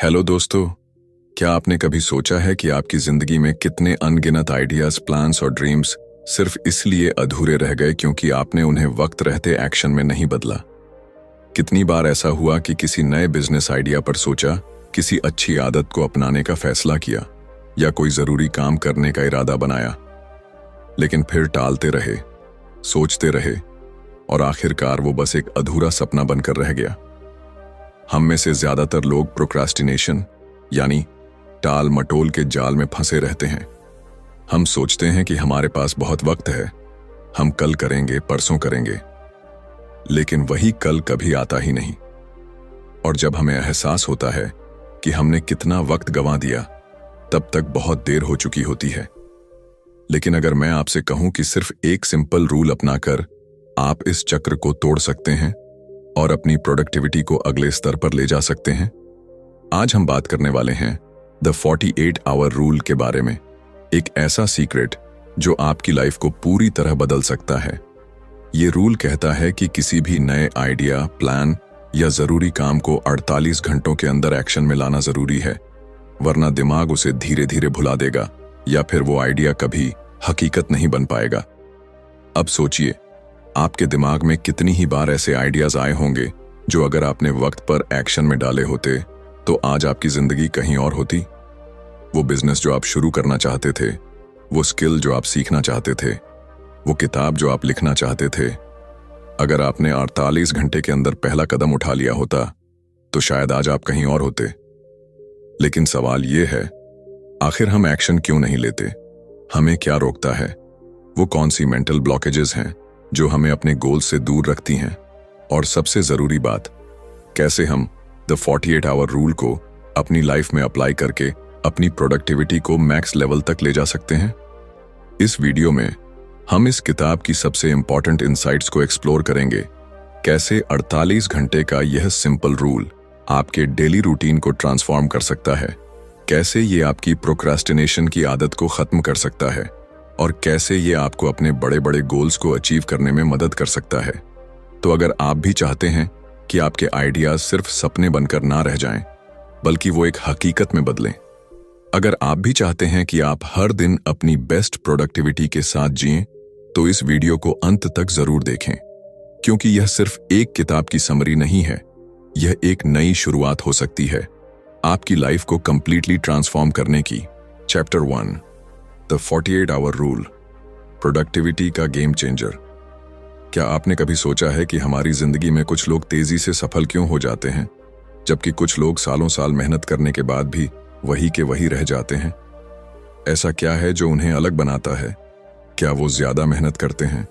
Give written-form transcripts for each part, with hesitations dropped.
Hello दोस्तों, क्या आपने कभी सोचा है कि आपकी जिंदगी में कितने अनगिनत आइडियाज, प्लान्स और ड्रीम्स सिर्फ इसलिए अधूरे रह गए क्योंकि आपने उन्हें वक्त रहते एक्शन में नहीं बदला। कितनी बार ऐसा हुआ कि किसी नए बिजनेस आइडिया पर सोचा, किसी अच्छी आदत को अपनाने का फैसला किया या कोई जरूरी काम करने का इरादा बनाया, लेकिन फिर टालते रहे, सोचते रहे और आखिरकार वो बस एक अधूरा सपना बनकर रह गया। हम में से ज्यादातर लोग प्रोक्रास्टिनेशन यानी टाल मटोल के जाल में फंसे रहते हैं। हम सोचते हैं कि हमारे पास बहुत वक्त है, हम कल करेंगे, परसों करेंगे, लेकिन वही कल कभी आता ही नहीं। और जब हमें एहसास होता है कि हमने कितना वक्त गंवा दिया, तब तक बहुत देर हो चुकी होती है। लेकिन अगर मैं आपसे कहूं कि सिर्फ एक सिंपल रूल अपनाकर आप इस चक्र को तोड़ सकते हैं और अपनी प्रोडक्टिविटी को अगले स्तर पर ले जा सकते हैं। आज हम बात करने वाले हैं द 48 आवर रूल के बारे में, एक ऐसा सीक्रेट जो आपकी लाइफ को पूरी तरह बदल सकता है। ये रूल कहता है कि किसी भी नए आइडिया, प्लान या जरूरी काम को 48 घंटों के अंदर एक्शन में लाना जरूरी है, वरना दिमाग उसे धीरे धीरे भुला देगा या फिर वो आइडिया कभी हकीकत नहीं बन पाएगा। अब सोचिए, आपके दिमाग में कितनी ही बार ऐसे आइडियाज आए होंगे जो अगर आपने वक्त पर एक्शन में डाले होते तो आज आपकी जिंदगी कहीं और होती। वो बिजनेस जो आप शुरू करना चाहते थे, वो स्किल जो आप सीखना चाहते थे, वो किताब जो आप लिखना चाहते थे, अगर आपने 48 घंटे के अंदर पहला कदम उठा लिया होता तो शायद आज आप कहीं और होते। लेकिन सवाल ये है, आखिर हम एक्शन क्यों नहीं लेते? हमें क्या रोकता है? वो कौन सी मेंटल ब्लॉकेजेस हैं जो हमें अपने गोल से दूर रखती हैं? और सबसे जरूरी बात, कैसे हम द 48 आवर रूल को अपनी लाइफ में अप्लाई करके अपनी प्रोडक्टिविटी को मैक्स लेवल तक ले जा सकते हैं? इस वीडियो में हम इस किताब की सबसे इंपॉर्टेंट इंसाइट्स को एक्सप्लोर करेंगे। कैसे 48 घंटे का यह सिंपल रूल आपके डेली रूटीन को ट्रांसफॉर्म कर सकता है, कैसे ये आपकी प्रोक्रास्टिनेशन की आदत को खत्म कर सकता है और कैसे ये आपको अपने बड़े बड़े गोल्स को अचीव करने में मदद कर सकता है। तो अगर आप भी चाहते हैं कि आपके आइडियाज सिर्फ सपने बनकर ना रह जाएं, बल्कि वो एक हकीकत में बदलें, अगर आप भी चाहते हैं कि आप हर दिन अपनी बेस्ट प्रोडक्टिविटी के साथ जिएं, तो इस वीडियो को अंत तक जरूर देखें, क्योंकि यह सिर्फ एक किताब की समरी नहीं है, यह एक नई शुरुआत हो सकती है आपकी लाइफ को कंप्लीटली ट्रांसफॉर्म करने की। Chapter 1, the 48 hour rule, productivity का गेम चेंजर। क्या आपने कभी सोचा है कि हमारी जिंदगी में कुछ लोग तेजी से सफल क्यों हो जाते हैं, जबकि कुछ लोग सालों साल मेहनत करने के बाद भी वही के वही रह जाते हैं? ऐसा क्या है जो उन्हें अलग बनाता है? क्या वो ज्यादा मेहनत करते हैं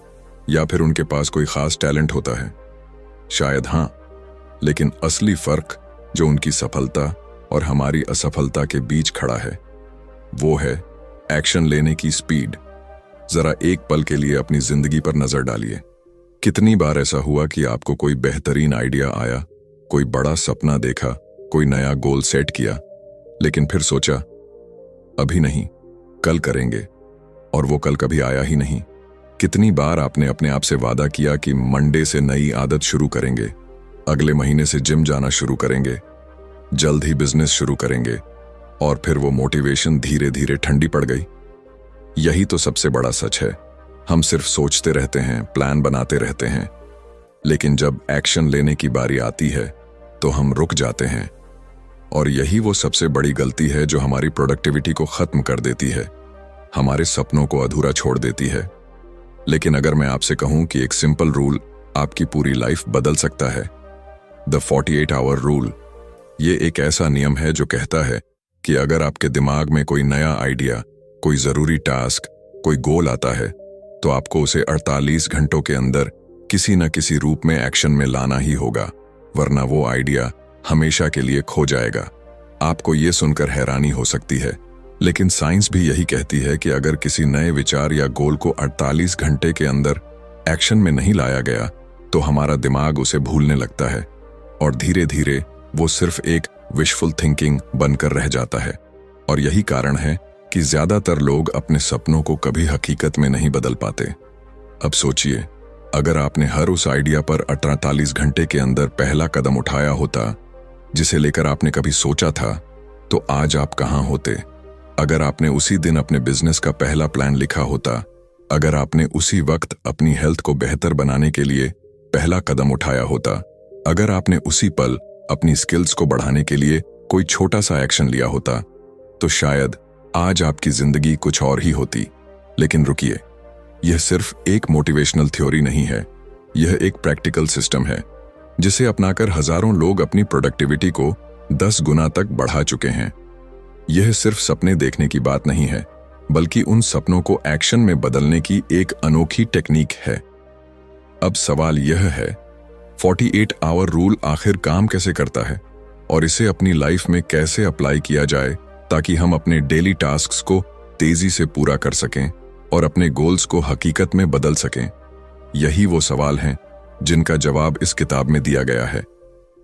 या फिर उनके पास कोई खास टैलेंट होता है? शायद हां, लेकिन असली फर्क जो उनकी सफलता और हमारी असफलता के बीच खड़ा है, वो है एक्शन लेने की स्पीड। जरा एक पल के लिए अपनी जिंदगी पर नजर डालिए। कितनी बार ऐसा हुआ कि आपको कोई बेहतरीन आइडिया आया, कोई बड़ा सपना देखा, कोई नया गोल सेट किया, लेकिन फिर सोचा अभी नहीं, कल करेंगे, और वो कल कभी आया ही नहीं? कितनी बार आपने अपने आप से वादा किया कि मंडे से नई आदत शुरू करेंगे, अगले महीने से जिम जाना शुरू करेंगे, जल्द ही बिजनेस शुरू करेंगे, और फिर वो मोटिवेशन धीरे धीरे ठंडी पड़ गई? यही तो सबसे बड़ा सच है। हम सिर्फ सोचते रहते हैं, प्लान बनाते रहते हैं, लेकिन जब एक्शन लेने की बारी आती है तो हम रुक जाते हैं। और यही वो सबसे बड़ी गलती है जो हमारी प्रोडक्टिविटी को खत्म कर देती है, हमारे सपनों को अधूरा छोड़ देती है। लेकिन अगर मैं आपसे कहूं कि एक सिंपल रूल आपकी पूरी लाइफ बदल सकता है, द 48 आवर रूल, ये एक ऐसा नियम है जो कहता है कि अगर आपके दिमाग में कोई नया आइडिया, कोई जरूरी टास्क, कोई गोल आता है, तो आपको उसे 48 घंटों के अंदर किसी न किसी रूप में एक्शन में लाना ही होगा, वरना वो आइडिया हमेशा के लिए खो जाएगा। आपको ये सुनकर हैरानी हो सकती है, लेकिन साइंस भी यही कहती है कि अगर किसी नए विचार या गोल को 48 घंटे के अंदर एक्शन में नहीं लाया गया, तो हमारा दिमाग उसे भूलने लगता है और धीरे धीरे वो सिर्फ एक विशफुल थिंकिंग बनकर रह जाता है। और यही कारण है कि ज्यादातर लोग अपने सपनों को कभी हकीकत में नहीं बदल पाते। अब सोचिए, अगर आपने हर उस आइडिया पर 48 घंटे के अंदर पहला कदम उठाया होता, जिसे लेकर आपने कभी सोचा था, तो आज आप कहां होते? अगर आपने उसी दिन अपने बिजनेस का पहला प्लान लिखा होता, अगर आपने उसी वक्त अपनी हेल्थ को बेहतर बनाने के लिए पहला कदम उठाया होता, अगर आपने उसी पल अपनी स्किल्स को बढ़ाने के लिए कोई छोटा सा एक्शन लिया होता, तो शायद आज आपकी जिंदगी कुछ और ही होती। लेकिन रुकिए, यह सिर्फ एक मोटिवेशनल थ्योरी नहीं है, यह एक प्रैक्टिकल सिस्टम है जिसे अपनाकर हजारों लोग अपनी प्रोडक्टिविटी को 10 गुना तक बढ़ा चुके हैं। यह सिर्फ सपने देखने की बात नहीं है, बल्कि उन सपनों को एक्शन में बदलने की एक अनोखी टेक्निक है। अब सवाल यह है, 48 आवर रूल आखिर काम कैसे करता है और इसे अपनी लाइफ में कैसे अप्लाई किया जाए ताकि हम अपने डेली टास्क्स को तेजी से पूरा कर सकें और अपने गोल्स को हकीकत में बदल सकें। यही वो सवाल हैं जिनका जवाब इस किताब में दिया गया है।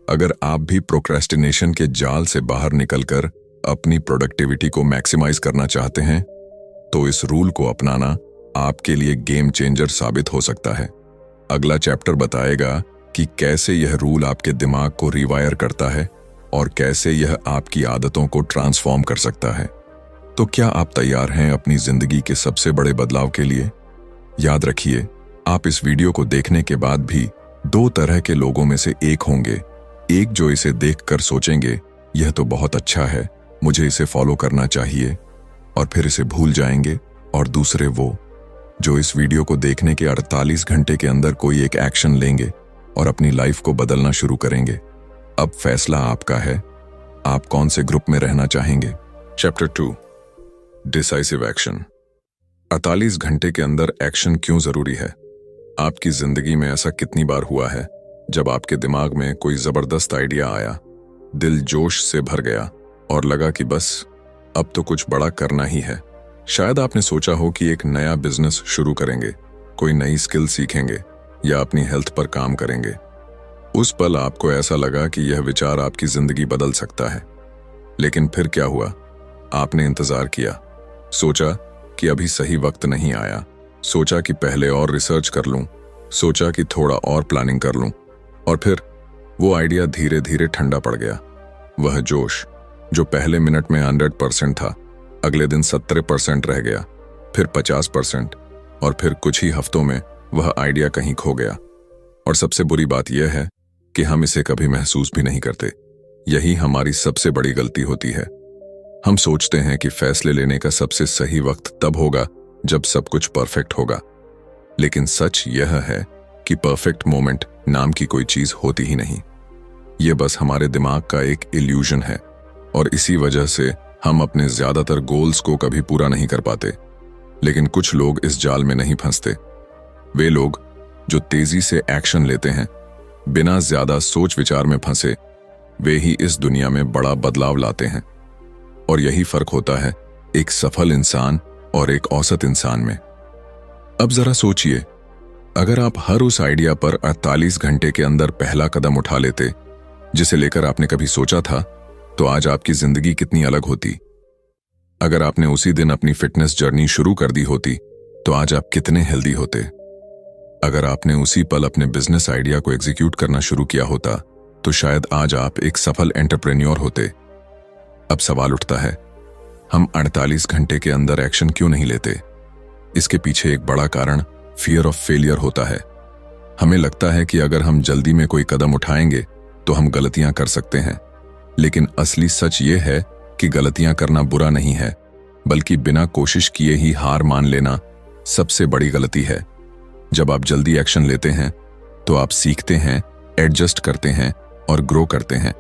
अगर आप भी प्रोक्रेस्टिनेशन के जाल से बाहर निकलकर अपनी प्रोडक्टिविटी को मैक्सिमाइज करना चाहते हैं, तो इस रूल को अपनाना आपके लिए गेम चेंजर साबित हो सकता है। अगला चैप्टर बताएगा कि कैसे यह रूल आपके दिमाग को रिवायर करता है और कैसे यह आपकी आदतों को ट्रांसफॉर्म कर सकता है। तो क्या आप तैयार हैं अपनी जिंदगी के सबसे बड़े बदलाव के लिए? याद रखिए, आप इस वीडियो को देखने के बाद भी 2 तरह के लोगों में से एक होंगे। एक जो इसे देखकर सोचेंगे, यह तो बहुत अच्छा है, मुझे इसे फॉलो करना चाहिए, और फिर इसे भूल जाएंगे। और दूसरे वो जो इस वीडियो को देखने के 48 घंटे के अंदर कोई एक एक्शन लेंगे और अपनी लाइफ को बदलना शुरू करेंगे। अब फैसला आपका है, आप कौन से ग्रुप में रहना चाहेंगे। Chapter 2, decisive action. 48 घंटे के अंदर एक्शन क्यों जरूरी है? आपकी जिंदगी में ऐसा कितनी बार हुआ है जब आपके दिमाग में कोई जबरदस्त आइडिया आया, दिल जोश से भर गया और लगा कि बस अब तो कुछ बड़ा करना ही है। शायद आपने सोचा हो कि एक नया बिजनेस शुरू करेंगे, कोई नई स्किल सीखेंगे या अपनी हेल्थ पर काम करेंगे। उस पल आपको ऐसा लगा कि यह विचार आपकी जिंदगी बदल सकता है। लेकिन फिर क्या हुआ? आपने इंतजार किया, सोचा कि अभी सही वक्त नहीं आया, सोचा कि पहले और रिसर्च कर लूं, सोचा कि थोड़ा और प्लानिंग कर लूं, और फिर वो आइडिया धीरे धीरे ठंडा पड़ गया। वह जोश जो पहले मिनट में 100% था, अगले दिन 70% रह गया, फिर 50%, और फिर कुछ ही हफ्तों में वह आइडिया कहीं खो गया। और सबसे बुरी बात यह है कि हम इसे कभी महसूस भी नहीं करते। यही हमारी सबसे बड़ी गलती होती है। हम सोचते हैं कि फैसले लेने का सबसे सही वक्त तब होगा जब सब कुछ परफेक्ट होगा, लेकिन सच यह है कि परफेक्ट मोमेंट नाम की कोई चीज होती ही नहीं। यह बस हमारे दिमाग का एक इल्यूजन है, और इसी वजह से हम अपने ज्यादातर गोल्स को कभी पूरा नहीं कर पाते। लेकिन कुछ लोग इस जाल में नहीं फंसते। वे लोग जो तेजी से एक्शन लेते हैं, बिना ज्यादा सोच विचार में फंसे, वे ही इस दुनिया में बड़ा बदलाव लाते हैं। और यही फर्क होता है एक सफल इंसान और एक औसत इंसान में। अब जरा सोचिए, अगर आप हर उस आइडिया पर 48 घंटे के अंदर पहला कदम उठा लेते जिसे लेकर आपने कभी सोचा था, तो आज आपकी जिंदगी कितनी अलग होती। अगर आपने उसी दिन अपनी फिटनेस जर्नी शुरू कर दी होती, तो आज आप कितने हेल्दी होते। अगर आपने उसी पल अपने बिजनेस आइडिया को एग्जीक्यूट करना शुरू किया होता, तो शायद आज आप एक सफल एंटरप्रेन्योर होते। अब सवाल उठता है, हम 48 घंटे के अंदर एक्शन क्यों नहीं लेते? इसके पीछे एक बड़ा कारण फियर ऑफ फेलियर होता है। हमें लगता है कि अगर हम जल्दी में कोई कदम उठाएंगे तो हम गलतियां कर सकते हैं, लेकिन असली सच ये है कि गलतियां करना बुरा नहीं है, बल्कि बिना कोशिश किए ही हार मान लेना सबसे बड़ी गलती है। जब आप जल्दी एक्शन लेते हैं तो आप सीखते हैं, एडजस्ट करते हैं और ग्रो करते हैं।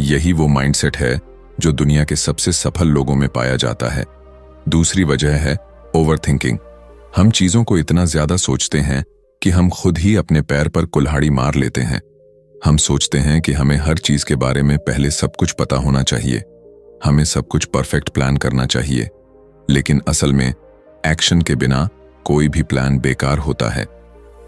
यही वो माइंडसेट है जो दुनिया के सबसे सफल लोगों में पाया जाता है। दूसरी वजह है ओवरथिंकिंग। हम चीजों को इतना ज्यादा सोचते हैं कि हम खुद ही अपने पैर पर कुल्हाड़ी मार लेते हैं। हम सोचते हैं कि हमें हर चीज के बारे में पहले सब कुछ पता होना चाहिए, हमें सब कुछ परफेक्ट प्लान करना चाहिए। लेकिन असल में एक्शन के बिना कोई भी प्लान बेकार होता है।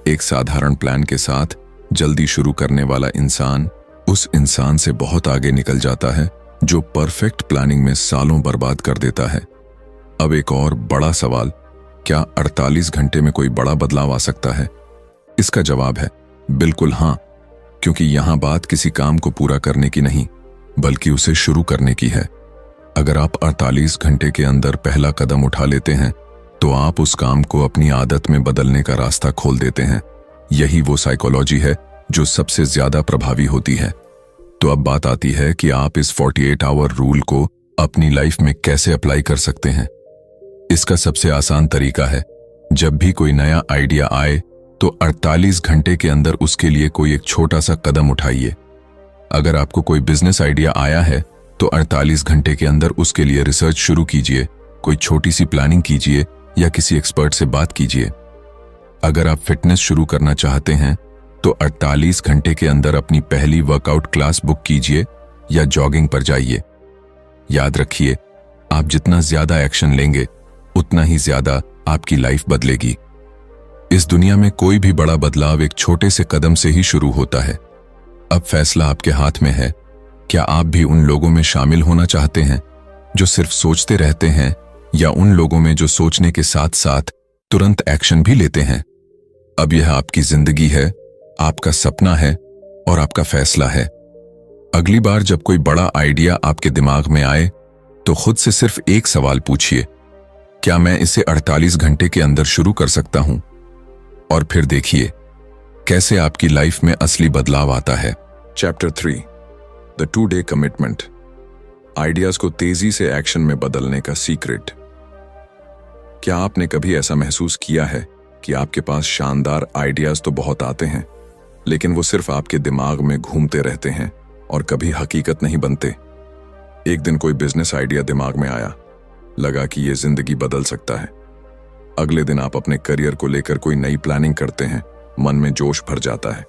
एक साधारण प्लान के साथ जल्दी शुरू करने वाला इंसान उस इंसान से बहुत आगे निकल जाता है जो परफेक्ट प्लानिंग में सालों बर्बाद कर देता है। अब एक और बड़ा सवाल, क्या 48 घंटे में कोई बड़ा बदलाव आ सकता है? इसका जवाब है बिल्कुल हाँ, क्योंकि यहां बात किसी काम को पूरा करने की नहीं, बल्कि उसे शुरू करने की है। अगर आप 48 घंटे के अंदर पहला कदम उठा लेते हैं तो आप उस काम को अपनी आदत में बदलने का रास्ता खोल देते हैं। यही वो साइकोलॉजी है जो सबसे ज्यादा प्रभावी होती है। तो अब बात आती है कि आप इस 48 आवर रूल को अपनी लाइफ में कैसे अप्लाई कर सकते हैं। इसका सबसे आसान तरीका है, जब भी कोई नया आइडिया आए तो 48 घंटे के अंदर उसके लिए कोई एक छोटा सा कदम उठाइए। अगर आपको कोई बिजनेस आइडिया आया है तो 48 घंटे के अंदर उसके लिए रिसर्च शुरू कीजिए, कोई छोटी सी प्लानिंग कीजिए या किसी एक्सपर्ट से बात कीजिए। अगर आप फिटनेस शुरू करना चाहते हैं तो 48 घंटे के अंदर अपनी पहली वर्कआउट क्लास बुक कीजिए या जॉगिंग पर जाइए। याद रखिए, आप जितना ज्यादा एक्शन लेंगे उतना ही ज्यादा आपकी लाइफ बदलेगी। इस दुनिया में कोई भी बड़ा बदलाव एक छोटे से कदम से ही शुरू होता है। अब फैसला आपके हाथ में है। क्या आप भी उन लोगों में शामिल होना चाहते हैं जो सिर्फ सोचते रहते हैं, या उन लोगों में जो सोचने के साथ साथ तुरंत एक्शन भी लेते हैं? अब यह आपकी जिंदगी है, आपका सपना है और आपका फैसला है। अगली बार जब कोई बड़ा आइडिया आपके दिमाग में आए तो खुद से सिर्फ एक सवाल पूछिए, क्या मैं इसे 48 घंटे के अंदर शुरू कर सकता हूं? और फिर देखिए कैसे आपकी लाइफ में असली बदलाव आता है। Chapter 3, the 2 day commitment, ideas को तेजी से एक्शन में बदलने का सीक्रेट। क्या आपने कभी ऐसा महसूस किया है कि आपके पास शानदार आइडियाज तो बहुत आते हैं, लेकिन वो सिर्फ आपके दिमाग में घूमते रहते हैं और कभी हकीकत नहीं बनते? एक दिन कोई बिजनेस आइडिया दिमाग में आया, लगा कि ये जिंदगी बदल सकता है। अगले दिन आप अपने करियर को लेकर कोई नई प्लानिंग करते हैं, मन में जोश भर जाता है।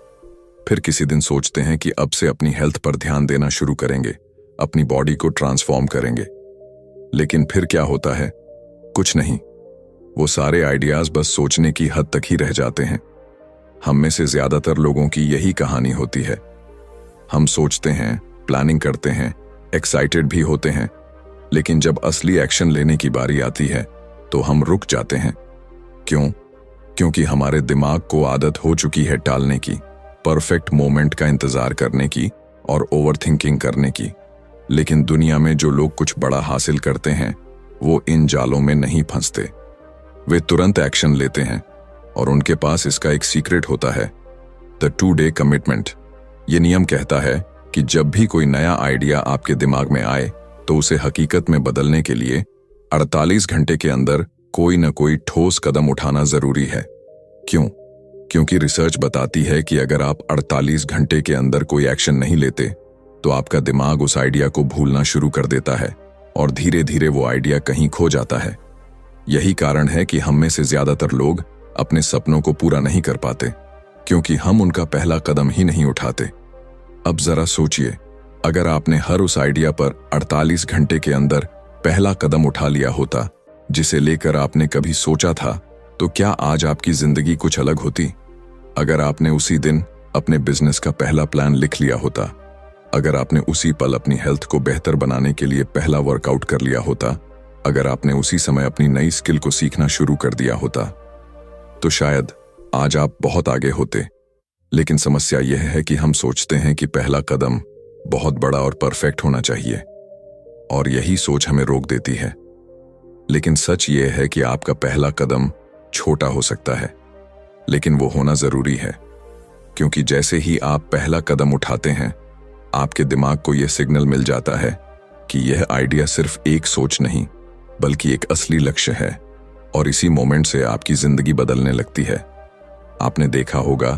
फिर किसी दिन सोचते हैं कि अब से अपनी हेल्थ पर ध्यान देना शुरू करेंगे, अपनी बॉडी को ट्रांसफॉर्म करेंगे। लेकिन फिर क्या होता है? कुछ नहीं। वो सारे आइडियाज बस सोचने की हद तक ही रह जाते हैं। हम में से ज्यादातर लोगों की यही कहानी होती है। हम सोचते हैं, प्लानिंग करते हैं, एक्साइटेड भी होते हैं, लेकिन जब असली एक्शन लेने की बारी आती है तो हम रुक जाते हैं। क्यों? क्योंकि हमारे दिमाग को आदत हो चुकी है टालने की, परफेक्ट मोमेंट का इंतजार करने की और ओवरथिंकिंग करने की। लेकिन दुनिया में जो लोग कुछ बड़ा हासिल करते हैं वो इन जालों में नहीं फंसते। वे तुरंत एक्शन लेते हैं और उनके पास इसका एक सीक्रेट होता है, द 2 डे कमिटमेंट। ये नियम कहता है कि जब भी कोई नया आइडिया आपके दिमाग में आए तो उसे हकीकत में बदलने के लिए 48 घंटे के अंदर कोई न कोई ठोस कदम उठाना जरूरी है। क्यों? क्योंकि रिसर्च बताती है कि अगर आप 48 घंटे के अंदर कोई एक्शन नहीं लेते तो आपका दिमाग उस आइडिया को भूलना शुरू कर देता है और धीरे धीरे वो आइडिया कहीं खो जाता है। यही कारण है कि हम में से ज्यादातर लोग अपने सपनों को पूरा नहीं कर पाते, क्योंकि हम उनका पहला कदम ही नहीं उठाते। अब जरा सोचिए, अगर आपने हर उस आइडिया पर 48 घंटे के अंदर पहला कदम उठा लिया होता जिसे लेकर आपने कभी सोचा था, तो क्या आज आपकी जिंदगी कुछ अलग होती? अगर आपने उसी दिन अपने बिजनेस का पहला प्लान लिख लिया होता, अगर आपने उसी पल अपनी हेल्थ को बेहतर बनाने के लिए पहला वर्कआउट कर लिया होता, अगर आपने उसी समय अपनी नई स्किल को सीखना शुरू कर दिया होता, तो शायद आज आप बहुत आगे होते। लेकिन समस्या यह है कि हम सोचते हैं कि पहला कदम बहुत बड़ा और परफेक्ट होना चाहिए, और यही सोच हमें रोक देती है। लेकिन सच यह है कि आपका पहला कदम छोटा हो सकता है, लेकिन वो होना जरूरी है, क्योंकि जैसे ही आप पहला कदम उठाते हैं आपके दिमाग को यह सिग्नल मिल जाता है कि यह आइडिया सिर्फ एक सोच नहीं बल्कि एक असली लक्ष्य है, और इसी मोमेंट से आपकी जिंदगी बदलने लगती है। आपने देखा होगा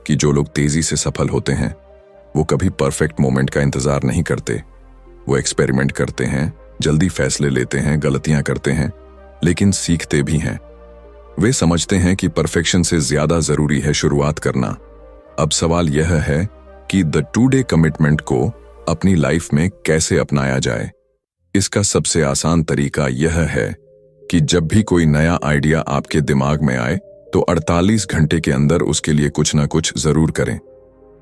कि जो लोग तेजी से सफल होते हैं वो कभी परफेक्ट मोमेंट का इंतजार नहीं करते। वो एक्सपेरिमेंट करते हैं, जल्दी फैसले लेते हैं, गलतियां करते हैं, लेकिन सीखते भी हैं। वे समझते हैं कि परफेक्शन से ज्यादा जरूरी है शुरुआत करना। अब सवाल यह है कि द 2 डे कमिटमेंट को अपनी लाइफ में कैसे अपनाया जाए। इसका सबसे आसान तरीका यह है कि जब भी कोई नया आइडिया आपके दिमाग में आए तो 48 घंटे के अंदर उसके लिए कुछ ना कुछ जरूर करें,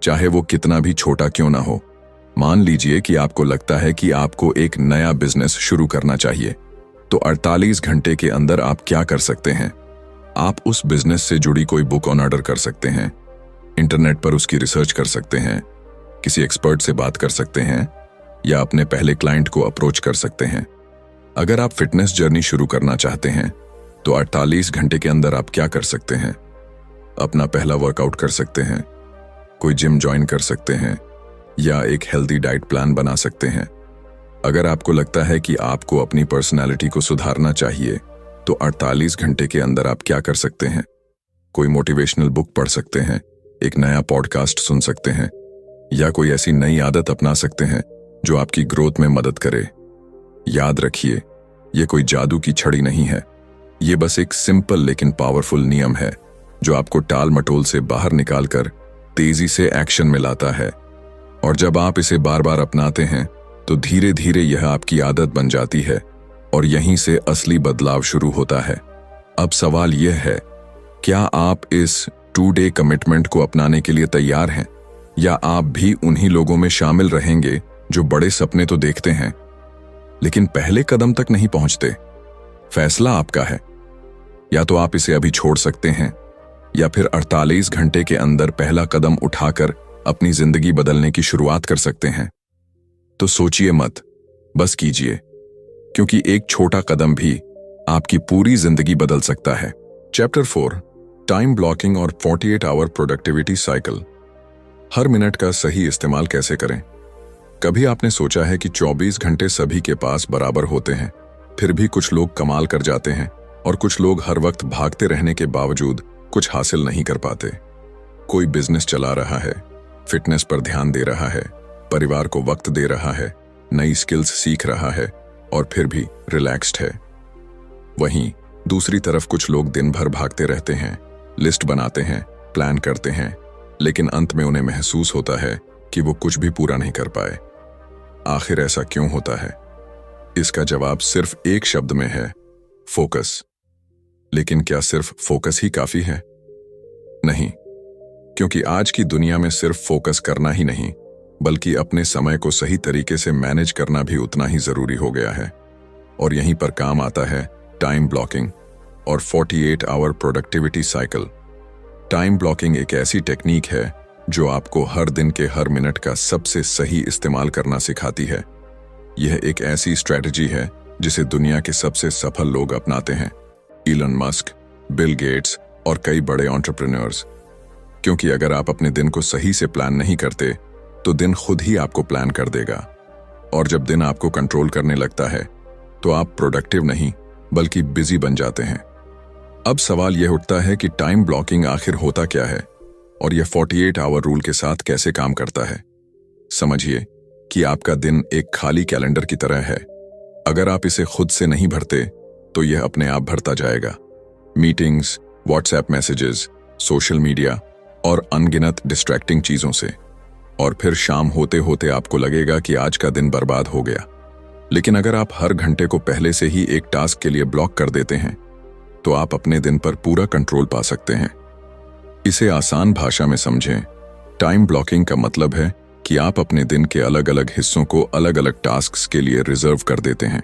चाहे वो कितना भी छोटा क्यों ना हो। मान लीजिए कि आपको लगता है कि आपको एक नया बिजनेस शुरू करना चाहिए, तो 48 घंटे के अंदर आप क्या कर सकते हैं? आप उस बिजनेस से जुड़ी कोई बुक ऑन ऑर्डर कर सकते हैं, इंटरनेट पर उसकी रिसर्च कर सकते हैं, किसी एक्सपर्ट से बात कर सकते हैं, या अपने पहले क्लाइंट को अप्रोच कर सकते हैं। अगर आप फिटनेस जर्नी शुरू करना चाहते हैं तो 48 घंटे के अंदर आप क्या कर सकते हैं? अपना पहला वर्कआउट कर सकते हैं, कोई जिम ज्वाइन कर सकते हैं या एक हेल्दी डाइट प्लान बना सकते हैं। अगर आपको लगता है कि आपको अपनी पर्सनालिटी को सुधारना चाहिए तो 48 घंटे के अंदर आप क्या कर सकते हैं? कोई मोटिवेशनल बुक पढ़ सकते हैं, एक नया पॉडकास्ट सुन सकते हैं या कोई ऐसी नई आदत अपना सकते हैं जो आपकी ग्रोथ में मदद करे। याद रखिए, ये कोई जादू की छड़ी नहीं है, ये बस एक सिंपल लेकिन पावरफुल नियम है जो आपको टाल मटोल से बाहर निकालकर तेजी से एक्शन में लाता है। और जब आप इसे बार बार अपनाते हैं तो धीरे धीरे यह आपकी आदत बन जाती है और यहीं से असली बदलाव शुरू होता है। अब सवाल यह है, क्या आप इस 2 डे कमिटमेंट को अपनाने के लिए तैयार हैं या आप भी उन्हीं लोगों में शामिल रहेंगे जो बड़े सपने तो देखते हैं लेकिन पहले कदम तक नहीं पहुंचते? फैसला आपका है। या तो आप इसे अभी छोड़ सकते हैं या फिर 48 घंटे के अंदर पहला कदम उठाकर अपनी जिंदगी बदलने की शुरुआत कर सकते हैं। तो सोचिए मत, बस कीजिए, क्योंकि एक छोटा कदम भी आपकी पूरी जिंदगी बदल सकता है। चैप्टर 4, टाइम ब्लॉकिंग और 48 आवर प्रोडक्टिविटी साइकिल। हर मिनट का सही इस्तेमाल कैसे करें? कभी आपने सोचा है कि 24 घंटे सभी के पास बराबर होते हैं, फिर भी कुछ लोग कमाल कर जाते हैं और कुछ लोग हर वक्त भागते रहने के बावजूद कुछ हासिल नहीं कर पाते। कोई बिजनेस चला रहा है, फिटनेस पर ध्यान दे रहा है, परिवार को वक्त दे रहा है, नई स्किल्स सीख रहा है और फिर भी रिलैक्स्ड है। वहीं दूसरी तरफ कुछ लोग दिन भर भागते रहते हैं, लिस्ट बनाते हैं, प्लान करते हैं, लेकिन अंत में उन्हें महसूस होता है कि वो कुछ भी पूरा नहीं कर पाए। आखिर ऐसा क्यों होता है? इसका जवाब सिर्फ एक शब्द में है, फोकस। लेकिन क्या सिर्फ फोकस ही काफी है? नहीं, क्योंकि आज की दुनिया में सिर्फ फोकस करना ही नहीं, बल्कि अपने समय को सही तरीके से मैनेज करना भी उतना ही जरूरी हो गया है। और यहीं पर काम आता है टाइम ब्लॉकिंग और 48 hour productivity cycle. Time blocking एक ऐसी टेक्निक है जो आपको हर दिन के हर मिनट का सबसे सही इस्तेमाल करना सिखाती है। यह एक ऐसी स्ट्रैटेजी है जिसे दुनिया के सबसे सफल लोग अपनाते हैं, इलन मस्क, बिल गेट्स और कई बड़े एंटरप्रेन्योर्स। क्योंकि अगर आप अपने दिन को सही से प्लान नहीं करते तो दिन खुद ही आपको प्लान कर देगा। और जब दिन आपको कंट्रोल करने लगता है तो आप प्रोडक्टिव नहीं बल्कि बिजी बन जाते हैं। अब सवाल यह उठता है कि टाइम ब्लॉकिंग आखिर होता क्या है और यह 48 आवर रूल के साथ कैसे काम करता है। समझिए कि आपका दिन एक खाली कैलेंडर की तरह है। अगर आप इसे खुद से नहीं भरते तो यह अपने आप भरता जाएगा, meetings, WhatsApp messages, social media और अनगिनत डिस्ट्रैक्टिंग चीजों से। और फिर शाम होते होते आपको लगेगा कि आज का दिन बर्बाद हो गया। लेकिन अगर आप हर घंटे को पहले से ही एक टास्क के लिए ब्लॉक कर देते हैं तो आप अपने दिन पर पूरा कंट्रोल पा सकते हैं। इसे आसान भाषा में समझें, टाइम ब्लॉकिंग का मतलब है कि आप अपने दिन के अलग अलग हिस्सों को अलग अलग टास्क्स के लिए रिजर्व कर देते हैं।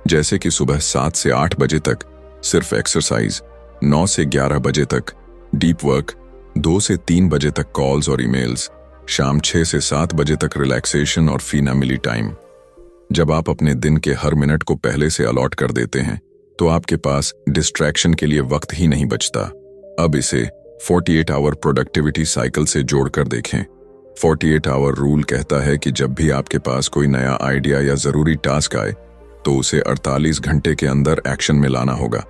जैसे कि सुबह 7 से 8 बजे तक सिर्फ एक्सरसाइज, 9 से 11 बजे तक डीप वर्क, 2 से 3 बजे तक कॉल्स और ईमेल्स, शाम 6 से 7 बजे तक रिलैक्सेशन और फैमिली टाइम। जब आप अपने दिन के हर मिनट को पहले से अलॉट कर देते हैं तो आपके पास डिस्ट्रैक्शन के लिए वक्त ही नहीं बचता। अब इसे 48 आवर प्रोडक्टिविटी साइकिल से जोड़कर देखें। 48 आवर रूल कहता है कि जब भी आपके पास कोई नया आइडिया या जरूरी टास्क आए तो उसे 48 घंटे के अंदर एक्शन में लाना होगा।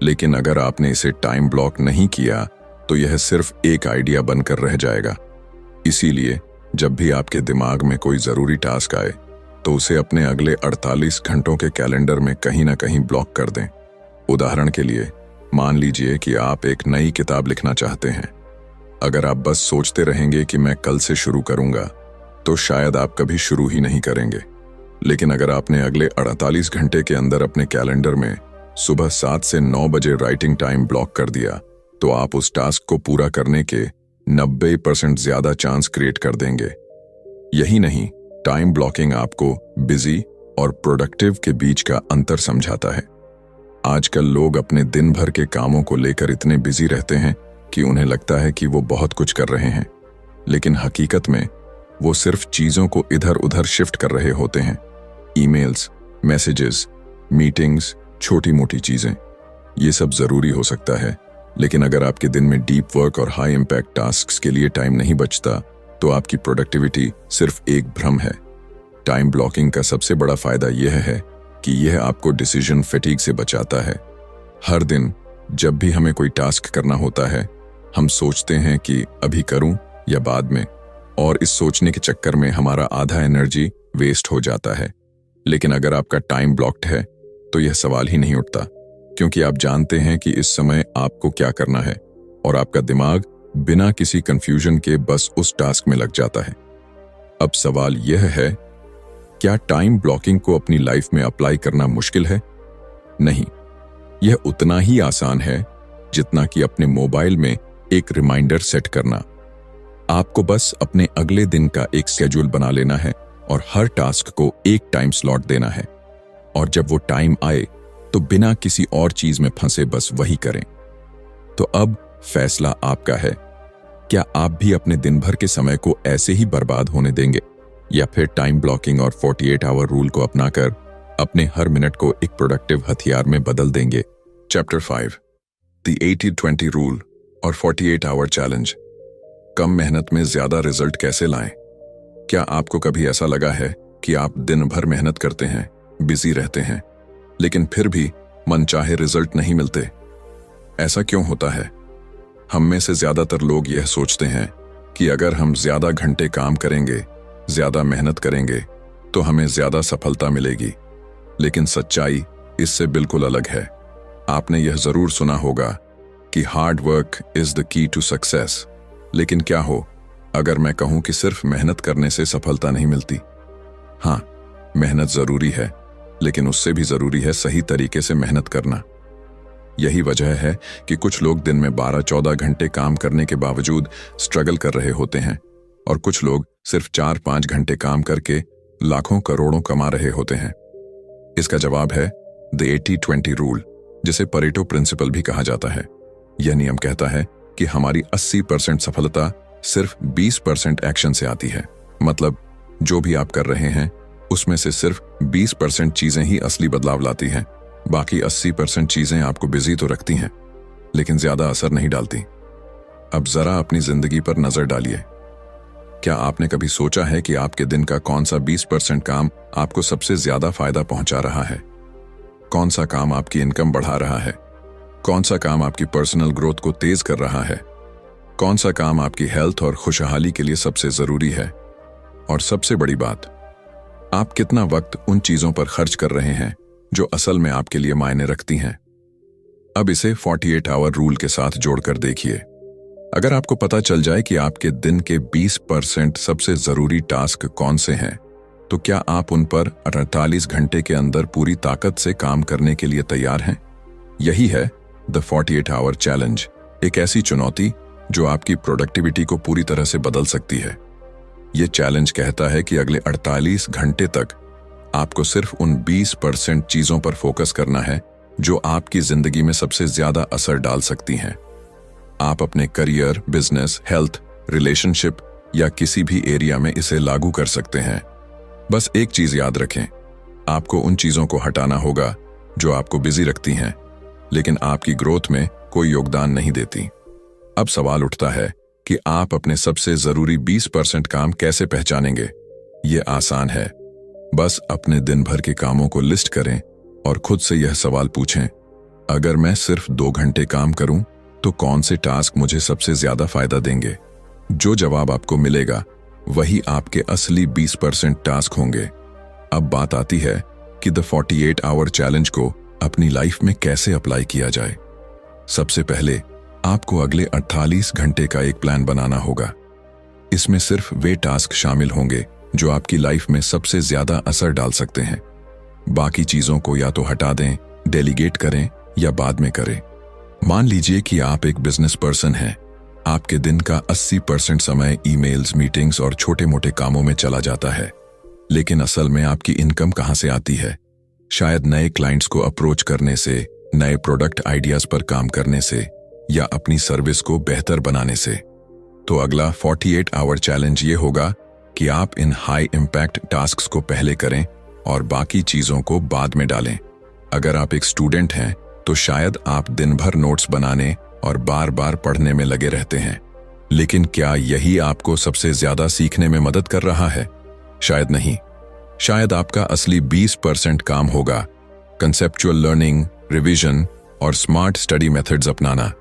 लेकिन अगर आपने इसे टाइम ब्लॉक नहीं किया तो यह सिर्फ एक आइडिया बनकर रह जाएगा। इसीलिए जब भी आपके दिमाग में कोई जरूरी टास्क आए तो उसे अपने अगले 48 घंटों के कैलेंडर में कहीं ना कहीं ब्लॉक कर दें। उदाहरण के लिए, मान लीजिए कि आप एक नई किताब लिखना चाहते हैं। अगर आप बस सोचते रहेंगे कि मैं कल से शुरू करूंगा तो शायद आप कभी शुरू ही नहीं करेंगे। लेकिन अगर आपने अगले 48 घंटे के अंदर अपने कैलेंडर में सुबह 7 से 9 बजे राइटिंग टाइम ब्लॉक कर दिया तो आप उस टास्क को पूरा करने के 90% ज्यादा चांस क्रिएट कर देंगे। यही नहीं, टाइम ब्लॉकिंग आपको बिजी और प्रोडक्टिव के बीच का अंतर समझाता है। आजकल लोग अपने दिन भर के कामों को लेकर इतने बिजी रहते हैं कि उन्हें लगता है कि वो बहुत कुछ कर रहे हैं, लेकिन हकीकत में वो सिर्फ चीजों को इधर उधर शिफ्ट कर रहे होते हैं। ईमेल्स, मैसेजेस, मीटिंग्स, छोटी मोटी चीजें, ये सब जरूरी हो सकता है, लेकिन अगर आपके दिन में डीप वर्क और हाई इम्पैक्ट टास्क्स के लिए टाइम नहीं बचता तो आपकी प्रोडक्टिविटी सिर्फ एक भ्रम है। टाइम ब्लॉकिंग का सबसे बड़ा फायदा यह है कि यह आपको डिसीजन फैटीग से बचाता है। हर दिन जब भी हमें कोई टास्क करना होता है, हम सोचते हैं कि अभी करूं या बाद में, और इस सोचने के चक्कर में हमारा आधा एनर्जी वेस्ट हो जाता है। लेकिन अगर आपका टाइम ब्लॉक्ड है तो यह सवाल ही नहीं उठता, क्योंकि आप जानते हैं कि इस समय आपको क्या करना है और आपका दिमाग बिना किसी कंफ्यूजन के बस उस टास्क में लग जाता है। अब सवाल यह है, क्या टाइम ब्लॉकिंग को अपनी लाइफ में अप्लाई करना मुश्किल है? नहीं, यह उतना ही आसान है जितना कि अपने मोबाइल में एक रिमाइंडर सेट करना। आपको बस अपने अगले दिन का एक शेड्यूल बना लेना है और हर टास्क को एक टाइम स्लॉट देना है, और जब वो टाइम आए तो बिना किसी और चीज में फंसे बस वही करें। तो अब फैसला आपका है, क्या आप भी अपने दिन भर के समय को ऐसे ही बर्बाद होने देंगे, या फिर टाइम ब्लॉकिंग और 48 आवर रूल को अपनाकर अपने हर मिनट को एक प्रोडक्टिव हथियार में बदल देंगे? चैप्टर 5, द 80-20 रूल और 48 आवर चैलेंज। कम मेहनत में ज्यादा रिजल्ट कैसे लाएं? क्या आपको कभी ऐसा लगा है कि आप दिन भर मेहनत करते हैं, बिजी रहते हैं, लेकिन फिर भी मनचाहे रिजल्ट नहीं मिलते? ऐसा क्यों होता है? हम में से ज्यादातर लोग यह सोचते हैं कि अगर हम ज्यादा घंटे काम करेंगे, ज्यादा मेहनत करेंगे, तो हमें ज्यादा सफलता मिलेगी। लेकिन सच्चाई इससे बिल्कुल अलग है। आपने यह जरूर सुना होगा कि hard work is the key to success. लेकिन क्या हो अगर मैं कहूं कि सिर्फ मेहनत करने से सफलता नहीं मिलती? हाँ, मेहनत जरूरी है, लेकिन उससे भी जरूरी है सही तरीके से मेहनत करना। यही वजह है कि कुछ लोग दिन में 12-14 घंटे काम करने के बावजूद स्ट्रगल कर रहे होते हैं, और कुछ लोग सिर्फ 4-5 घंटे काम करके लाखों करोड़ों कमा रहे होते हैं। इसका जवाब है द 80-20 रूल, जिसे परेटो प्रिंसिपल भी कहा जाता है। यह नियम कहता है कि हमारी 80% सफलता सिर्फ 20% एक्शन से आती है। मतलब जो भी आप कर रहे हैं उसमें से सिर्फ 20% चीजें ही असली बदलाव लाती हैं। बाकी 80% चीजें आपको बिजी तो रखती हैं, लेकिन ज्यादा असर नहीं डालती। अब जरा अपनी जिंदगी पर नजर डालिए। क्या आपने कभी सोचा है कि आपके दिन का कौन सा 20% काम आपको सबसे ज्यादा फायदा पहुंचा रहा है? कौन सा काम आपकी इनकम बढ़ा रहा है? कौन सा काम आपकी पर्सनल ग्रोथ को तेज कर रहा है? कौन सा काम आपकी हेल्थ और खुशहाली के लिए सबसे जरूरी है? और सबसे बड़ी बात, आप कितना वक्त उन चीजों पर खर्च कर रहे हैं जो असल में आपके लिए मायने रखती हैं? अब इसे 48 आवर रूल के साथ जोड़कर देखिए। अगर आपको पता चल जाए कि आपके दिन के 20% सबसे जरूरी टास्क कौन से हैं, तो क्या आप उन पर 48 घंटे के अंदर पूरी ताकत से काम करने के लिए तैयार हैं? यही है द 48 आवर चैलेंज, एक ऐसी चुनौती जो आपकी प्रोडक्टिविटी को पूरी तरह से बदल सकती है। यह चैलेंज कहता है कि अगले 48 घंटे तक आपको सिर्फ उन 20% चीजों पर फोकस करना है जो आपकी जिंदगी में सबसे ज्यादा असर डाल सकती हैं। आप अपने करियर, बिजनेस, हेल्थ, रिलेशनशिप या किसी भी एरिया में इसे लागू कर सकते हैं। बस एक चीज याद रखें, आपको उन चीजों को हटाना होगा जो आपको बिजी रखती हैं, लेकिन आपकी ग्रोथ में कोई योगदान नहीं देती। अब सवाल उठता है कि आप अपने सबसे जरूरी 20% काम कैसे पहचानेंगे? ये आसान है। बस अपने दिन भर के कामों को लिस्ट करें और खुद से यह सवाल पूछें, अगर मैं सिर्फ 2 घंटे काम करूं तो कौन से टास्क मुझे सबसे ज्यादा फायदा देंगे? जो जवाब आपको मिलेगा वही आपके असली 20% टास्क होंगे। अब बात आती है कि द 48 आवर चैलेंज को अपनी लाइफ में कैसे अप्लाई किया जाए। सबसे पहले आपको अगले 48 घंटे का एक प्लान बनाना होगा। इसमें सिर्फ वे टास्क शामिल होंगे जो आपकी लाइफ में सबसे ज्यादा असर डाल सकते हैं। बाकी चीजों को या तो हटा दें, डेलीगेट करें या बाद में करें। मान लीजिए कि आप एक बिजनेस पर्सन हैं। आपके दिन का 80% समय ईमेल्स, मीटिंग्स और छोटे मोटे कामों में चला जाता है। लेकिन असल में आपकी इनकम कहां से आती है? शायद नए क्लाइंट्स को अप्रोच करने से, नए प्रोडक्ट आइडियाज पर काम करने से, या अपनी सर्विस को बेहतर बनाने से। तो अगला 48 आवर चैलेंज ये होगा कि आप इन हाई इम्पैक्ट टास्क्स को पहले करें और बाकी चीजों को बाद में डालें। अगर आप एक स्टूडेंट हैं तो शायद आप दिन भर नोट्स बनाने और बार बार पढ़ने में लगे रहते हैं, लेकिन क्या यही आपको सबसे ज्यादा सीखने में मदद कर रहा है? शायद नहीं। शायद आपका असली 20% काम होगा कंसेप्चुअल लर्निंग, रिवीजन और स्मार्ट स्टडी मेथड्स अपनाना।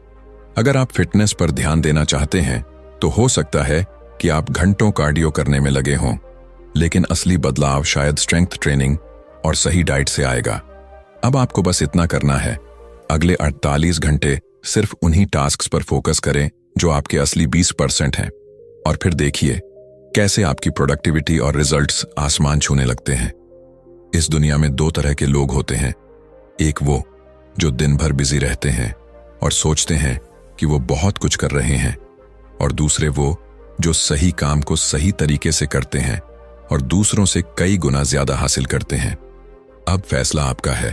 अगर आप फिटनेस पर ध्यान देना चाहते हैं तो हो सकता है कि आप घंटों कार्डियो करने में लगे हों, लेकिन असली बदलाव शायद स्ट्रेंथ ट्रेनिंग और सही डाइट से आएगा। अब आपको बस इतना करना है, अगले 48 घंटे सिर्फ उन्हीं टास्क्स पर फोकस करें जो आपके असली 20% हैं, और फिर देखिए कैसे आपकी प्रोडक्टिविटी और रिजल्ट्स आसमान छूने लगते हैं। इस दुनिया में 2 तरह के लोग होते हैं, एक वो जो दिन भर बिजी रहते हैं और सोचते हैं कि वो बहुत कुछ कर रहे हैं, और दूसरे वो जो सही काम को सही तरीके से करते हैं और दूसरों से कई गुना ज्यादा हासिल करते हैं। अब फैसला आपका है,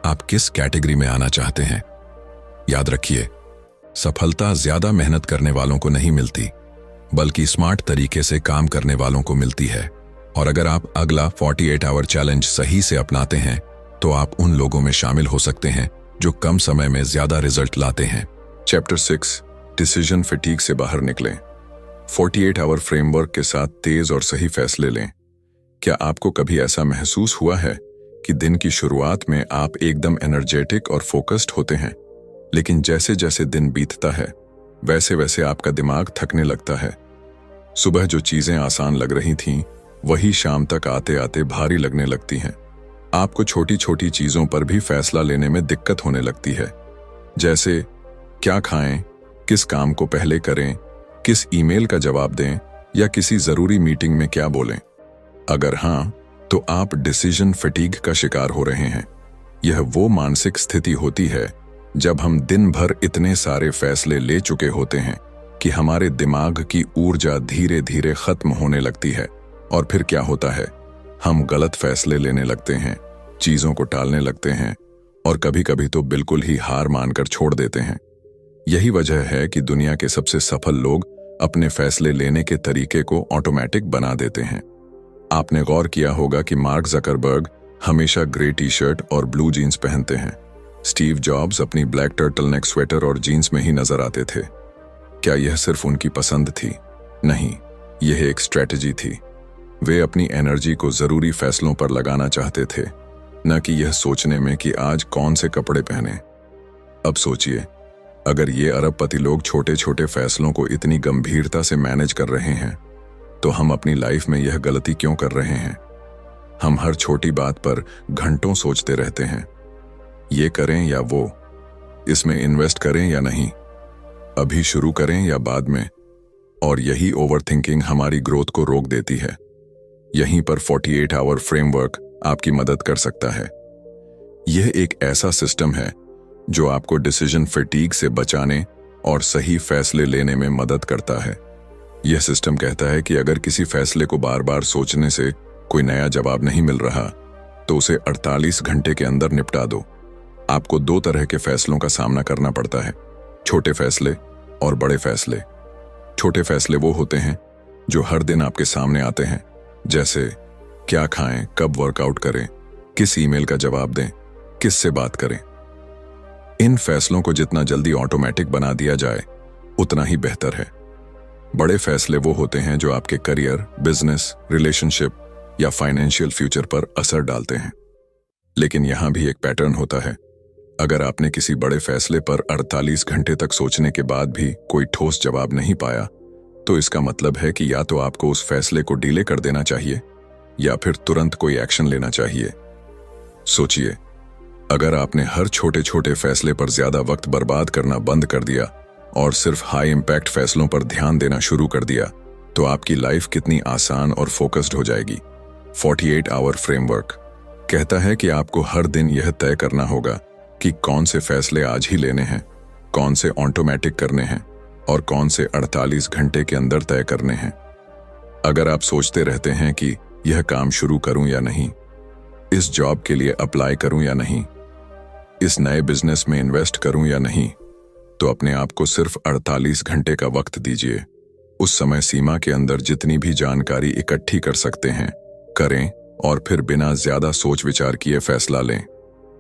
आप किस कैटेगरी में आना चाहते हैं। याद रखिए, सफलता ज्यादा मेहनत करने वालों को नहीं मिलती, बल्कि स्मार्ट तरीके से काम करने वालों को मिलती है। और अगर आप अगला 48 आवर चैलेंज सही से अपनाते हैं तो आप उन लोगों में शामिल हो सकते हैं जो कम समय में ज्यादा रिजल्ट लाते हैं। चैप्टर 6, डिसीजन फटीग से बाहर निकलें। 48 आवर फ्रेमवर्क के साथ तेज और सही फैसले लें। क्या आपको कभी ऐसा महसूस हुआ है कि दिन की शुरुआत में आप एकदम एनर्जेटिक और फोकस्ड होते हैं, लेकिन जैसे जैसे दिन बीतता है वैसे वैसे आपका दिमाग थकने लगता है? सुबह जो चीजें आसान लग रही थीं, वही शाम तक आते आते भारी लगने लगती हैं। आपको छोटी छोटी चीजों पर भी फैसला लेने में दिक्कत होने लगती है, जैसे क्या खाएं, किस काम को पहले करें, किस ईमेल का जवाब दें या किसी जरूरी मीटिंग में क्या बोलें। अगर हां, तो आप डिसीजन फटीग का शिकार हो रहे हैं। यह वो मानसिक स्थिति होती है जब हम दिन भर इतने सारे फैसले ले चुके होते हैं कि हमारे दिमाग की ऊर्जा धीरे धीरे खत्म होने लगती है। और फिर क्या होता है, हम गलत फैसले लेने लगते हैं, चीजों को टालने लगते हैं और कभी कभी तो बिल्कुल ही हार मानकर छोड़ देते हैं। यही वजह है कि दुनिया के सबसे सफल लोग अपने फैसले लेने के तरीके को ऑटोमेटिक बना देते हैं। आपने गौर किया होगा कि मार्क जकरबर्ग हमेशा ग्रे टी शर्ट और ब्लू जीन्स पहनते हैं। स्टीव जॉब्स अपनी ब्लैक टर्टलनेक स्वेटर और जीन्स में ही नजर आते थे। क्या यह सिर्फ उनकी पसंद थी? नहीं, यह एक स्ट्रेटजी थी। वे अपनी एनर्जी को जरूरी फैसलों पर लगाना चाहते थे, न कि यह सोचने में कि आज कौन से कपड़े पहने। अब सोचिए, अगर ये अरबपति लोग छोटे छोटे फैसलों को इतनी गंभीरता से मैनेज कर रहे हैं, तो हम अपनी लाइफ में यह गलती क्यों कर रहे हैं? हम हर छोटी बात पर घंटों सोचते रहते हैं, ये करें या वो, इसमें इन्वेस्ट करें या नहीं, अभी शुरू करें या बाद में। और यही ओवरथिंकिंग हमारी ग्रोथ को रोक देती है। यहीं पर 48 आवर फ्रेमवर्क आपकी मदद कर सकता है। यह एक ऐसा सिस्टम है जो आपको डिसीजन फटीग से बचाने और सही फैसले लेने में मदद करता है। यह सिस्टम कहता है कि अगर किसी फैसले को बार बार सोचने से कोई नया जवाब नहीं मिल रहा, तो उसे 48 घंटे के अंदर निपटा दो। आपको 2 तरह के फैसलों का सामना करना पड़ता है, छोटे फैसले और बड़े फैसले। छोटे फैसले वो होते हैं जो हर दिन आपके सामने आते हैं, जैसे क्या खाएं, कब वर्कआउट करें, किस ईमेल का जवाब दें, किस से बात करें। इन फैसलों को जितना जल्दी ऑटोमेटिक बना दिया जाए उतना ही बेहतर है। बड़े फैसले वो होते हैं जो आपके करियर, बिजनेस, रिलेशनशिप या फाइनेंशियल फ्यूचर पर असर डालते हैं। लेकिन यहां भी एक पैटर्न होता है। अगर आपने किसी बड़े फैसले पर 48 घंटे तक सोचने के बाद भी कोई ठोस जवाब नहीं पाया, तो इसका मतलब है कि या तो आपको उस फैसले को डिले कर देना चाहिए या फिर तुरंत कोई एक्शन लेना चाहिए। सोचिए, अगर आपने हर छोटे छोटे फैसले पर ज्यादा वक्त बर्बाद करना बंद कर दिया और सिर्फ हाई इम्पैक्ट फैसलों पर ध्यान देना शुरू कर दिया, तो आपकी लाइफ कितनी आसान और फोकस्ड हो जाएगी। 48 आवर फ्रेमवर्क कहता है कि आपको हर दिन यह तय करना होगा कि कौन से फैसले आज ही लेने हैं, कौन से ऑटोमेटिक करने हैं और कौन से 48 घंटे के अंदर तय करने हैं। अगर आप सोचते रहते हैं कि यह काम शुरू करूं या नहीं, इस जॉब के लिए अप्लाई करूं या नहीं, इस नए बिजनेस में इन्वेस्ट करूं या नहीं, तो अपने आप को सिर्फ 48 घंटे का वक्त दीजिए। उस समय सीमा के अंदर जितनी भी जानकारी इकट्ठी कर सकते हैं करें और फिर बिना ज्यादा सोच विचार किए फैसला लें।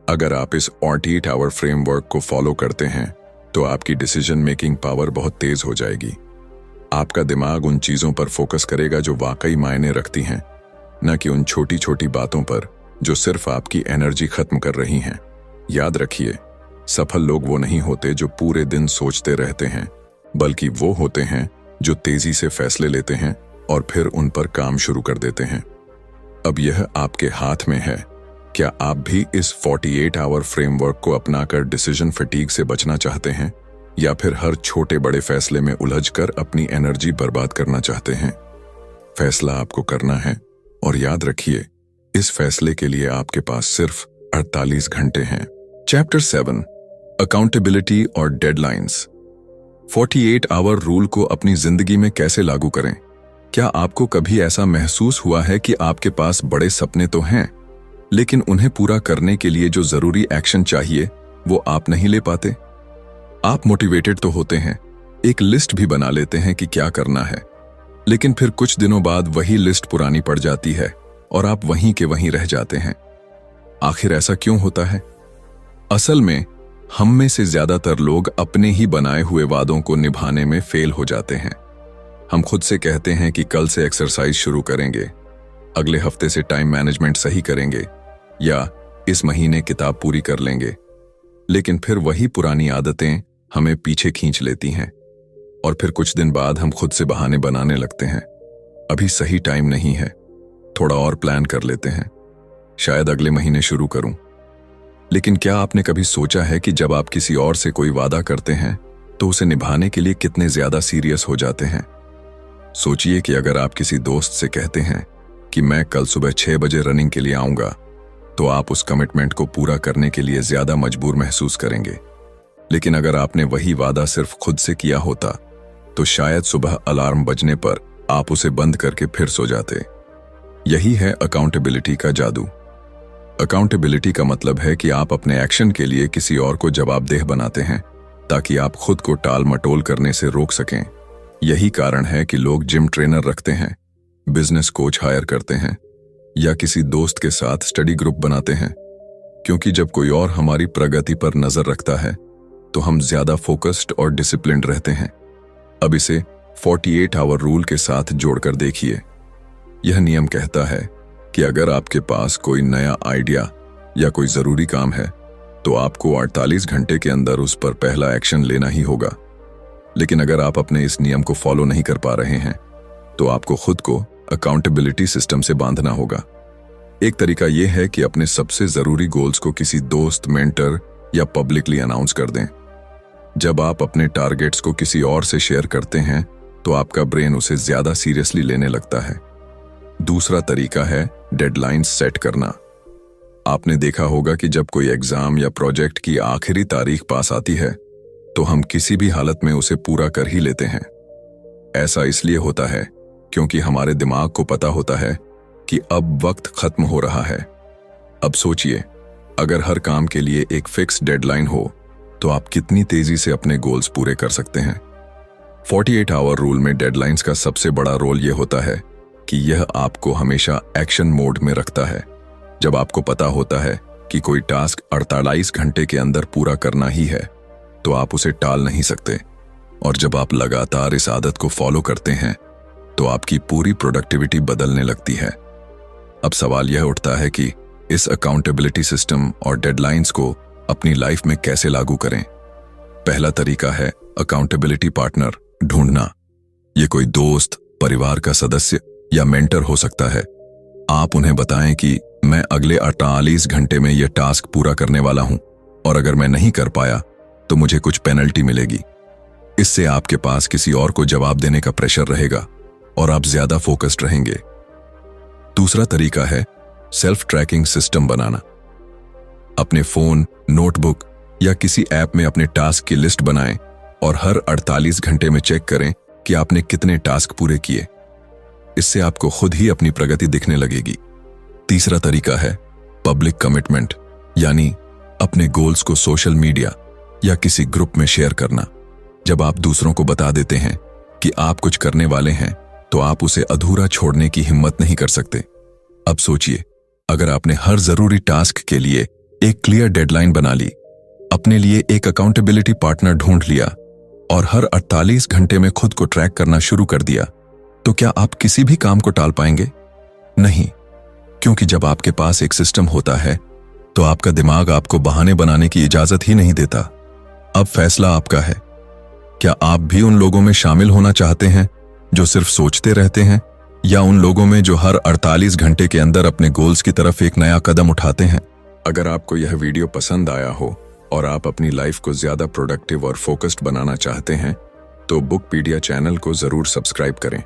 अगर आप इस 48 आवर फ्रेमवर्क को फॉलो करते हैं तो आपकी डिसीजन मेकिंग पावर बहुत तेज हो जाएगी। आपका दिमाग उन चीजों पर फोकस करेगा जो वाकई मायने रखती हैं, न कि उन छोटी छोटी बातों पर जो सिर्फ आपकी एनर्जी खत्म कर रही हैं। याद रखिए, सफल लोग वो नहीं होते जो पूरे दिन सोचते रहते हैं, बल्कि वो होते हैं जो तेजी से फैसले लेते हैं और फिर उन पर काम शुरू कर देते हैं। अब यह आपके हाथ में है। क्या आप भी इस 48 आवर फ्रेमवर्क को अपनाकर डिसीजन फटीग से बचना चाहते हैं, या फिर हर छोटे बड़े फैसले में उलझकर अपनी एनर्जी बर्बाद करना चाहते हैं? फैसला आपको करना है, और याद रखिए, इस फैसले के लिए आपके पास सिर्फ 48 घंटे हैं। चैप्टर 7, अकाउंटेबिलिटी और डेडलाइंस। 48 आवर रूल को अपनी जिंदगी में कैसे लागू करें? क्या आपको कभी ऐसा महसूस हुआ है कि आपके पास बड़े सपने तो हैं, लेकिन उन्हें पूरा करने के लिए जो जरूरी एक्शन चाहिए वो आप नहीं ले पाते? आप मोटिवेटेड तो होते हैं, एक लिस्ट भी बना लेते हैं कि क्या करना है, लेकिन फिर कुछ दिनों बाद वही लिस्ट पुरानी पड़ जाती है और आप वहीं के वहीं रह जाते हैं। आखिर ऐसा क्यों होता है? असल में हम में से ज्यादातर लोग अपने ही बनाए हुए वादों को निभाने में फेल हो जाते हैं। हम खुद से कहते हैं कि कल से एक्सरसाइज शुरू करेंगे, अगले हफ्ते से टाइम मैनेजमेंट सही करेंगे, या इस महीने किताब पूरी कर लेंगे, लेकिन फिर वही पुरानी आदतें हमें पीछे खींच लेती हैं और फिर कुछ दिन बाद हम खुद से बहाने बनाने लगते हैं। अभी सही टाइम नहीं है, थोड़ा और प्लान कर लेते हैं, शायद अगले महीने शुरू करूं। लेकिन क्या आपने कभी सोचा है कि जब आप किसी और से कोई वादा करते हैं तो उसे निभाने के लिए कितने ज्यादा सीरियस हो जाते हैं? सोचिए कि अगर आप किसी दोस्त से कहते हैं कि मैं कल सुबह 6 बजे रनिंग के लिए आऊंगा, तो आप उस कमिटमेंट को पूरा करने के लिए ज्यादा मजबूर महसूस करेंगे। लेकिन अगर आपने वही वादा सिर्फ खुद से किया होता तो शायद सुबह अलार्म बजने पर आप उसे बंद करके फिर सो जाते। यही है अकाउंटेबिलिटी का जादू। अकाउंटेबिलिटी का मतलब है कि आप अपने एक्शन के लिए किसी और को जवाबदेह बनाते हैं ताकि आप खुद को टाल मटोल करने से रोक सकें। यही कारण है कि लोग जिम ट्रेनर रखते हैं, बिजनेस कोच हायर करते हैं या किसी दोस्त के साथ स्टडी ग्रुप बनाते हैं, क्योंकि जब कोई और हमारी प्रगति पर नजर रखता है तो हम ज्यादा फोकस्ड और डिसिप्लिन्ड रहते हैं। अब इसे 48 आवर रूल के साथ जोड़कर देखिए। यह नियम कहता है कि अगर आपके पास कोई नया आइडिया या कोई जरूरी काम है तो आपको 48 घंटे के अंदर उस पर पहला एक्शन लेना ही होगा। लेकिन अगर आप अपने इस नियम को फॉलो नहीं कर पा रहे हैं तो आपको खुद को अकाउंटेबिलिटी सिस्टम से बांधना होगा। एक तरीका यह है कि अपने सबसे जरूरी गोल्स को किसी दोस्त, मेंटर या पब्लिकली अनाउंस कर दें। जब आप अपने टारगेट्स को किसी और से शेयर करते हैं तो आपका ब्रेन उसे ज्यादा सीरियसली लेने लगता है। दूसरा तरीका है डेडलाइंस सेट करना। आपने देखा होगा कि जब कोई एग्जाम या प्रोजेक्ट की आखिरी तारीख पास आती है तो हम किसी भी हालत में उसे पूरा कर ही लेते हैं। ऐसा इसलिए होता है क्योंकि हमारे दिमाग को पता होता है कि अब वक्त खत्म हो रहा है। अब सोचिए, अगर हर काम के लिए एक फिक्स डेडलाइन हो तो आप कितनी तेजी से अपने गोल्स पूरे कर सकते हैं। 48 आवर रूल में डेडलाइंस का सबसे बड़ा रोल यह होता है कि यह आपको हमेशा एक्शन मोड में रखता है। जब आपको पता होता है कि कोई टास्क 48 घंटे के अंदर पूरा करना ही है तो आप उसे टाल नहीं सकते, और जब आप लगातार इस आदत को फॉलो करते हैं तो आपकी पूरी प्रोडक्टिविटी बदलने लगती है। अब सवाल यह उठता है कि इस अकाउंटेबिलिटी सिस्टम और डेडलाइंस को अपनी लाइफ में कैसे लागू करें। पहला तरीका है अकाउंटेबिलिटी पार्टनर ढूंढना। ये कोई दोस्त, परिवार का सदस्य या मेंटर हो सकता है। आप उन्हें बताएं कि मैं अगले 48 घंटे में यह टास्क पूरा करने वाला हूं और अगर मैं नहीं कर पाया तो मुझे कुछ पेनल्टी मिलेगी। इससे आपके पास किसी और को जवाब देने का प्रेशर रहेगा और आप ज्यादा फोकस्ड रहेंगे। दूसरा तरीका है सेल्फ ट्रैकिंग सिस्टम बनाना। अपने फोन, नोटबुक या किसी ऐप में अपने टास्क की लिस्ट बनाएं और हर 48 घंटे में चेक करें कि आपने कितने टास्क पूरे किए। इससे आपको खुद ही अपनी प्रगति दिखने लगेगी। तीसरा तरीका है पब्लिक कमिटमेंट, यानी अपने गोल्स को सोशल मीडिया या किसी ग्रुप में शेयर करना। जब आप दूसरों को बता देते हैं कि आप कुछ करने वाले हैं तो आप उसे अधूरा छोड़ने की हिम्मत नहीं कर सकते। अब सोचिए, अगर आपने हर जरूरी टास्क के लिए एक क्लियर डेडलाइन बना ली, अपने लिए एक अकाउंटेबिलिटी पार्टनर ढूंढ लिया और हर 48 घंटे में खुद को ट्रैक करना शुरू कर दिया, तो क्या आप किसी भी काम को टाल पाएंगे? नहीं, क्योंकि जब आपके पास एक सिस्टम होता है तो आपका दिमाग आपको बहाने बनाने की इजाजत ही नहीं देता। अब फैसला आपका है। क्या आप भी उन लोगों में शामिल होना चाहते हैं जो सिर्फ सोचते रहते हैं, या उन लोगों में जो हर 48 घंटे के अंदर अपने गोल्स की तरफ एक नया कदम उठाते हैं? अगर आपको यह वीडियो पसंद आया हो और आप अपनी लाइफ को ज्यादा प्रोडक्टिव और फोकस्ड बनाना चाहते हैं तो बुकपीडिया चैनल को जरूर सब्सक्राइब करें।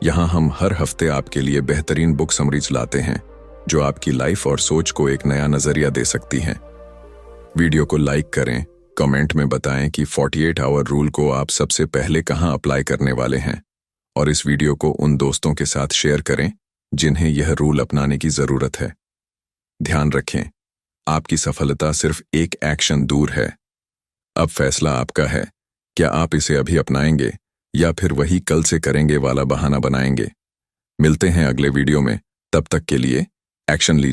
यहाँ हम हर हफ्ते आपके लिए बेहतरीन बुक समरीज लाते हैं जो आपकी लाइफ और सोच को एक नया नजरिया दे सकती हैं। वीडियो को लाइक करें, कमेंट में बताएं कि 48 आवर रूल को आप सबसे पहले कहां अप्लाई करने वाले हैं, और इस वीडियो को उन दोस्तों के साथ शेयर करें जिन्हें यह रूल अपनाने की जरूरत है। ध्यान रखें, आपकी सफलता सिर्फ एक एक्शन दूर है। अब फैसला आपका है, क्या आप इसे अभी अपनाएंगे या फिर वही कल से करेंगे वाला बहाना बनाएंगे। मिलते हैं अगले वीडियो में, तब तक के लिए एक्शन लीजिए।